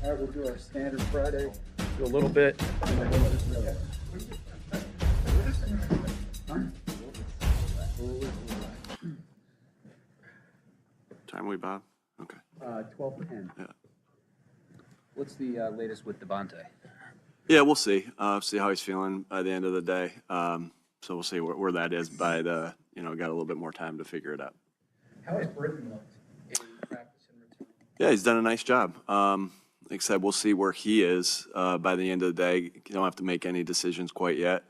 All right, we'll do our standard Friday. Do a little bit. And then we'll just Time we, Bob? Okay. 12:10. Yeah. What's the latest with Devontae? Yeah, we'll see. See how he's feeling by the end of the day. So we'll see where that is by the, got a little bit more time to figure it out. How has Britain looked in practice and routine? Yeah, he's done a nice job. Like I said, we'll see where he is by the end of the day. You don't have to make any decisions quite yet.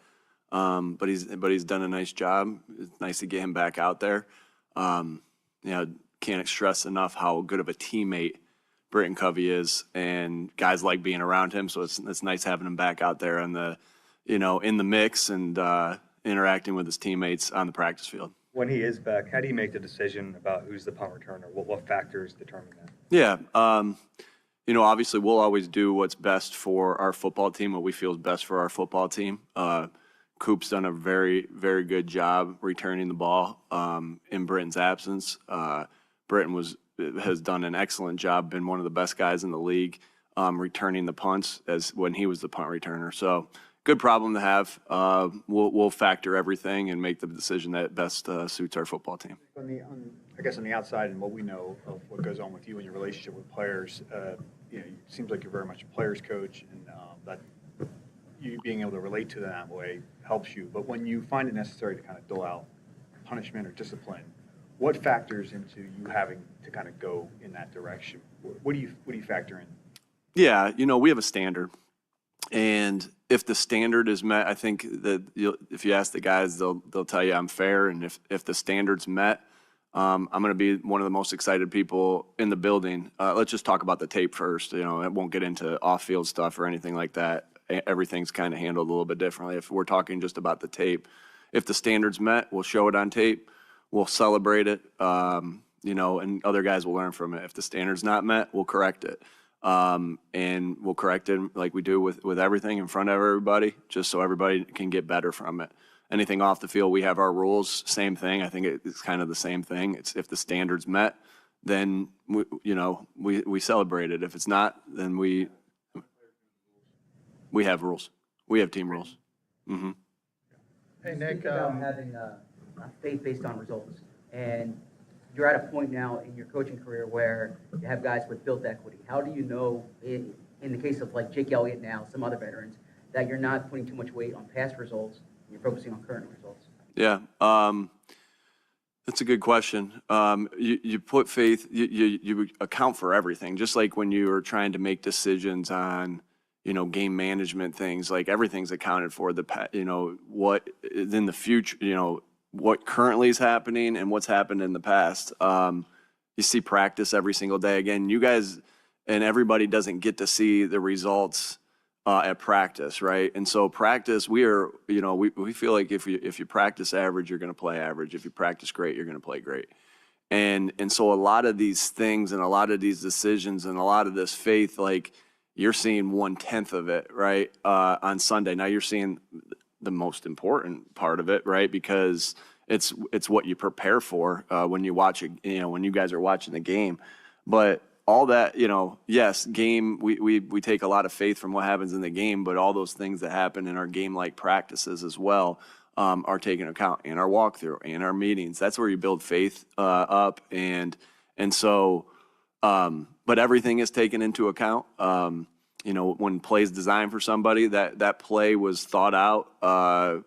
But he's done a nice job. It's nice to get him back out there. Can't stress enough how good of a teammate Britton Covey is, and guys like being around him. So it's nice having him back out there in the mix and interacting with his teammates on the practice field. When he is back, how do you make the decision about who's the punt returner? What factors determine that? Yeah, obviously we'll always do what's best for our football team, what we feel is best for our football team. Coop's done a very, very good job returning the ball in Britton's absence. Britton has done an excellent job, been one of the best guys in the league returning the punts as when he was the punt returner. So good problem to have. We'll factor everything and make the decision that best suits our football team. I guess on the outside and what we know of what goes on with you and your relationship with players, it seems like you're very much a player's coach, and that you being able to relate to them that way helps you. But when you find it necessary to kind of dole out punishment or discipline, what factors into you having to kind of go in that direction? What do you factor in? Yeah, we have a standard, and if the standard is met, I think that if you ask the guys, they'll tell you I'm fair, and if the standard's met, I'm going to be one of the most excited people in the building. Let's just talk about the tape first. It won't get into off-field stuff or anything like that. Everything's kind of handled a little bit differently. If we're talking just about the tape, if the standard's met, we'll show it on tape. We'll celebrate it, and other guys will learn from it. If the standard's not met, we'll correct it. And we'll correct it like we do with everything in front of everybody, just so everybody can get better from it. Anything off the field, we have our rules, same thing. I think it's kind of the same thing. It's if the standard's met, then we celebrate it. If it's not, then we have rules. We have team rules. Mm-hmm. Hey, Nick. About having faith based on results, and you're at a point now in your coaching career where you have guys with built equity. How do you know, in the case of like Jake Elliott now, some other veterans, that you're not putting too much weight on past results, you're focusing on current results? Yeah, that's a good question. You put faith, you account for everything, just like when you are trying to make decisions on game management things, like everything's accounted for, what is in the future, what currently is happening and what's happened in the past. You see practice every single day. Again, you guys and everybody doesn't get to see the results at practice, right? And so practice, we feel like if you practice average, you're going to play average. If you practice great, you're going to play great. And so a lot of these things and a lot of these decisions and a lot of this faith, like, you're seeing 1/10 of it, right, on Sunday. Now you're seeing the most important part of it, right, because it's what you prepare for when you watch it, when you guys are watching the game. But all that, yes, game, we take a lot of faith from what happens in the game, but all those things that happen in our game-like practices as well are taken account in our walkthrough, in our meetings. That's where you build faith up, and so. But everything is taken into account. When plays designed for somebody, that play was thought out,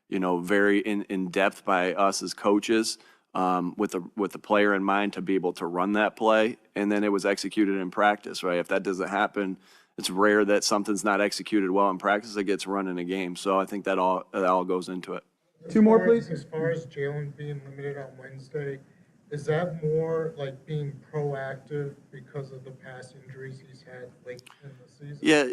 very in depth by us as coaches, with the player in mind to be able to run that play, and then it was executed in practice, right? If that doesn't happen, it's rare that something's not executed well in practice, it gets run in a game. So I think that all goes into it. Two more, please. As far as Jalen being limited on Wednesday, is that more like being proactive because of the past injuries he's had late in the season? Yeah,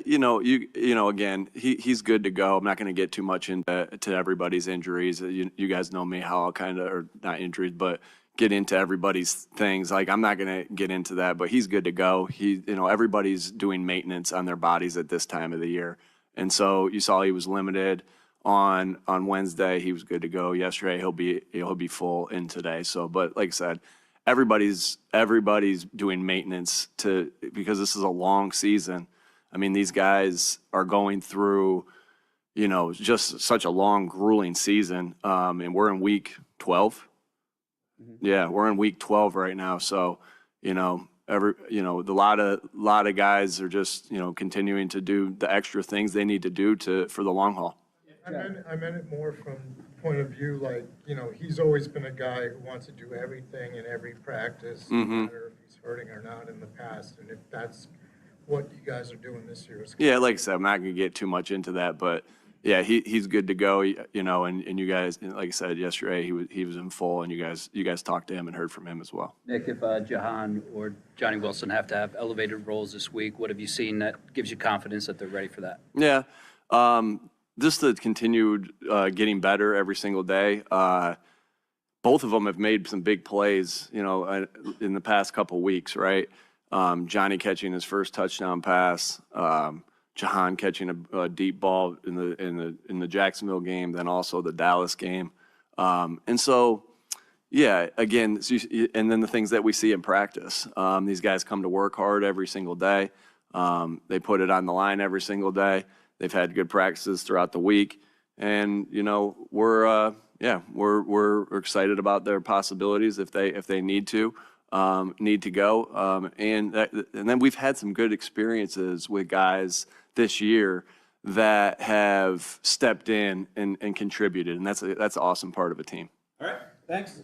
again, he's good to go. I'm not going to get too much into everybody's injuries. You guys know me, how I'll kind of, or not injuries, but get into everybody's things. Like, I'm not going to get into that, but he's good to go. Everybody's doing maintenance on their bodies at this time of the year. And so you saw he was limited on Wednesday. He was good to go yesterday. He'll be full in today. So, but like I said, everybody's doing maintenance because this is a long season. I mean, these guys are going through, just such a long, grueling season. And we're in week 12. Yeah, we're in week 12 right now. So, a lot of guys are just, continuing to do the extra things they need to do for the long haul. I meant it more from the point of view, like, he's always been a guy who wants to do everything in every practice, no matter if he's hurting or not in the past. And if that's what you guys are doing this year. Yeah, like I said, I'm not going to get too much into that, but yeah, he's good to go, and you guys, like I said yesterday, he was in full, and you guys talked to him and heard from him as well. Nick, if Jahan or Johnny Wilson have to have elevated roles this week, what have you seen that gives you confidence that they're ready for that? Yeah. Just the continued getting better every single day. Both of them have made some big plays, in the past couple weeks, right? Johnny catching his first touchdown pass, Jahan catching a deep ball in the Jacksonville game, then also the Dallas game, and so. Yeah, again, and then the things that we see in practice. These guys come to work hard every single day. They put it on the line every single day. They've had good practices throughout the week, and we're excited about their possibilities if they need to go. And then we've had some good experiences with guys this year that have stepped in and contributed, and that's an awesome part of a team. All right, thanks.